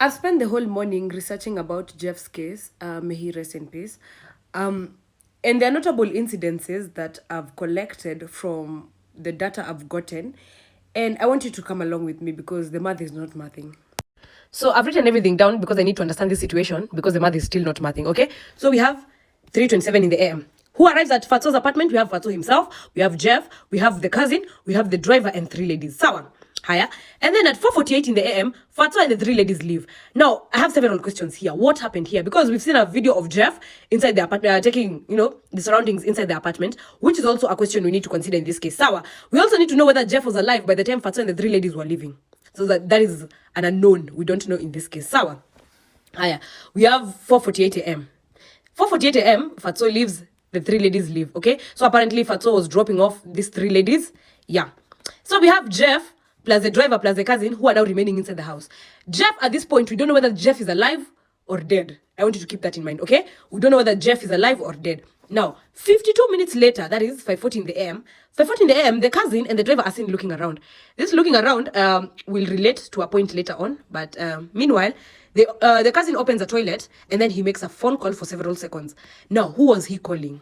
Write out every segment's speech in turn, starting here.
I've spent the whole morning researching about Jeff's case. May he rest in peace. And there are notable incidences that I've collected from the data I've gotten. And I want you to come along with me because the math is not mathing. So I've written everything down because I need to understand this situation because the math is still not mathing, okay? So we have 3:27 in the AM. Who arrives at Fatxo'S apartment? We have Fatxo himself, we have Jeff, we have the cousin, we have the driver and 3 ladies. Sawa. Higher. And then at 4:48 in the AM, Fatxo and the 3 ladies leave. Now, I have several questions here. What happened here? Because we've seen a video of Jeff inside the apartment, taking, the surroundings inside the apartment, which is also a question we need to consider in this case. Sawa. We also need to know whether Jeff was alive by the time Fatxo and the 3 ladies were leaving. So that is an unknown. We don't know in this case. Sawa. Higher. We have 4:48 AM. 4:48 AM, Fatxo leaves, the 3 ladies leave, okay? So apparently Fatxo was dropping off these 3 ladies. Yeah. So we have Jeff plus the driver plus the cousin who are now remaining inside the house. Jeff, at this point, we don't know whether Jeff is alive or dead. I want you to keep that in mind, okay? We don't know whether Jeff is alive or dead. Now, 52 minutes later, that is 5:40 in the AM, 5:40 in the AM, the cousin and the driver are seen looking around. This looking around will relate to a point later on, but meanwhile, the cousin opens a toilet and then he makes a phone call for several seconds. Now, who was he calling?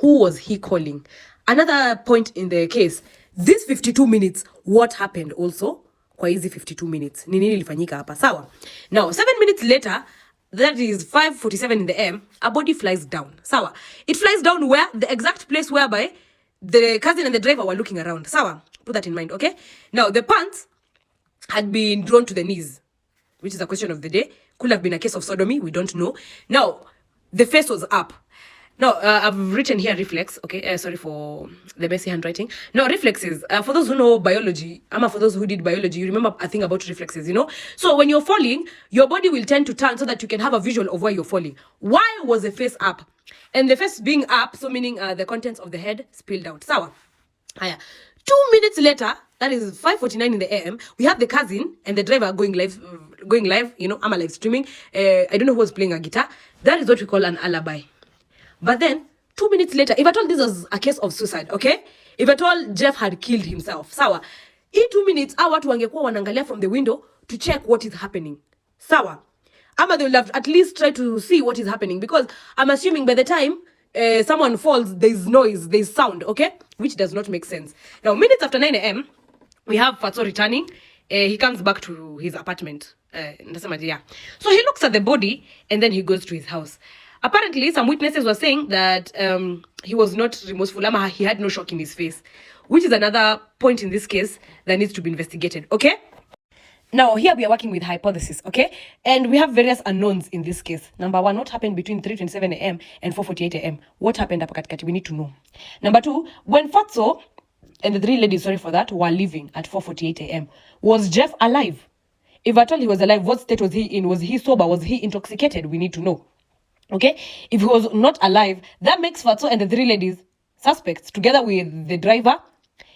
Who was he calling? Another point in the case, this 52 minutes, what happened also? Kwa hizi 52 minutes. Ni nini ilifanyika hapa? Sawa. Now, 7 minutes later, that is 5:47 in the AM, a body flies down. Sawa. It flies down where? The exact place whereby the cousin and the driver were looking around. Sawa. Put that in mind, okay? Now, the pants had been drawn to the knees, which is a question of the day. Could have been a case of sodomy. We don't know. Now, the face was up. Now, I've written here reflex, okay? Sorry for the messy handwriting. Now, reflexes, for those who know biology, for those who did biology, you remember a thing about reflexes, So when you're falling, your body will tend to turn so that you can have a visual of where you're falling. Why was the face up? And the face being up, so meaning the contents of the head spilled out. Sawa. 2 minutes later, that is 5:49 in the AM, we have the cousin and the driver going live, I'm a live streaming. I don't know who was playing a guitar. That is what we call an alibi. But then, 2 minutes later, if at all this was a case of suicide, okay? If at all Jeff had killed himself, sawa. In 2 minutes, watu wangekuwa wanangalia from the window to check what is happening. Sawa. Ama they will have at least try to see what is happening because I'm assuming by the time someone falls, there's noise, there's sound, okay? Which does not make sense. Now, minutes after 9 AM, we have Fatxo returning. He comes back to his apartment. So he looks at the body and then he goes to his house. Apparently, some witnesses were saying that he was not remorseful. He had no shock in his face, which is another point in this case that needs to be investigated, okay? Now, here we are working with hypothesis, okay? And we have various unknowns in this case. Number 1, what happened between 3:27 AM and 4:48 AM? What happened hapa katikati? We need to know. Number 2, when Fatxo and the 3 ladies, sorry for that, were leaving at 4:48 AM, was Jeff alive? If at all he was alive, what state was he in? Was he sober? Was he intoxicated? We need to know. Okay, if he was not alive, that makes Fatxo and the 3 ladies suspects together with the driver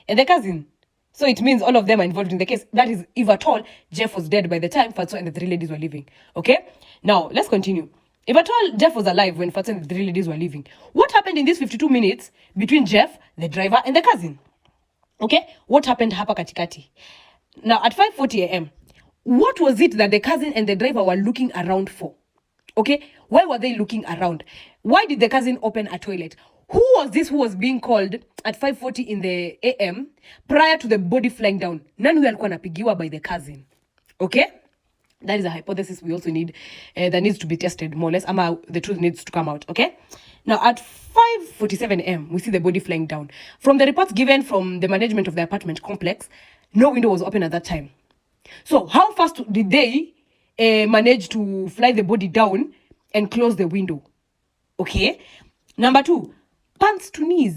and the cousin. So it means all of them are involved in the case. That is, if at all, Jeff was dead by the time Fatxo and the 3 ladies were leaving. Okay, now let's continue. If at all Jeff was alive when Fatxo and the 3 ladies were leaving, what happened in these 52 minutes between Jeff, the driver, and the cousin? Okay, what happened hapa katikati? Now at 5:40 AM, what was it that the cousin and the driver were looking around for? Okay, why were they looking around? Why did the cousin open a toilet? Who was this who was being called at 5:40 in the AM prior to the body flying down? Nani huyo alikuwa anapigiwa by the cousin? Okay, that is a hypothesis we also need that needs to be tested more or less. The truth needs to come out. Okay, now at 5:47 AM, we see the body flying down. From the reports given from the management of the apartment complex, no window was open at that time. So how fast did they manage to fly the body down and close the window? Okay. Number 2, pants to knees.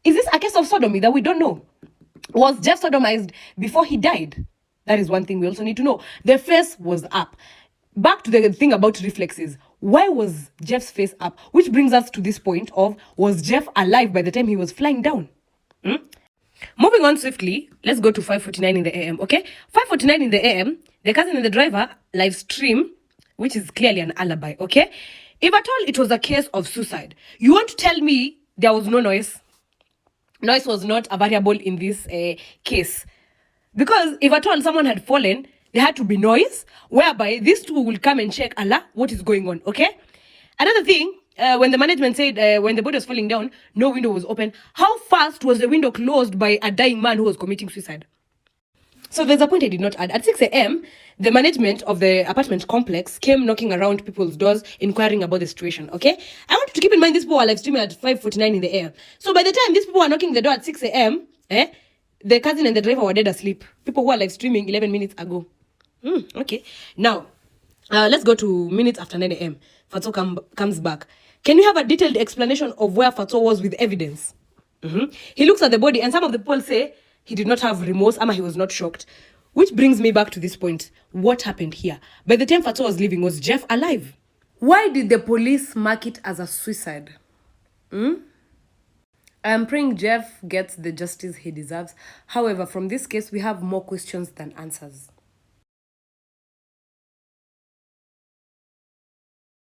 Is this a case of sodomy that we don't know? Was Jeff sodomized before he died? That is one thing we also need to know. The face was up. Back to the thing about reflexes. Why was Jeff's face up? Which brings us to this point of, was Jeff alive by the time he was flying down? Moving on swiftly, let's go to 5:49 in the AM, okay? 5:49 in the AM, the cousin and the driver live stream, which is clearly an alibi, okay? If at all it was a case of suicide, you want to tell me there was no noise? Noise was not a variable in this case. Because if at all someone had fallen, there had to be noise, whereby these two will come and check, Allah, what is going on, okay? Another thing, when the management said when the body was falling down, no window was open, how fast was the window closed by a dying man who was committing suicide? So there's a point I did not add. At 6 a.m., the management of the apartment complex came knocking around people's doors, inquiring about the situation, okay? I want you to keep in mind these people were live streaming at 5:49 in the AM. So by the time these people were knocking the door at 6 a.m., the cousin and the driver were dead asleep. People who were live streaming 11 minutes ago. Okay. Now, let's go to minutes after 9 a.m. Fatxo comes back. Can you have a detailed explanation of where Fatxo was with evidence? He looks at the body, and some of the people say he did not have remorse, he was not shocked. Which brings me back to this point. What happened here? By the time Fatxo was leaving, was Jeff alive? Why did the police mark it as a suicide? I'm praying Jeff gets the justice he deserves. However, from this case, we have more questions than answers.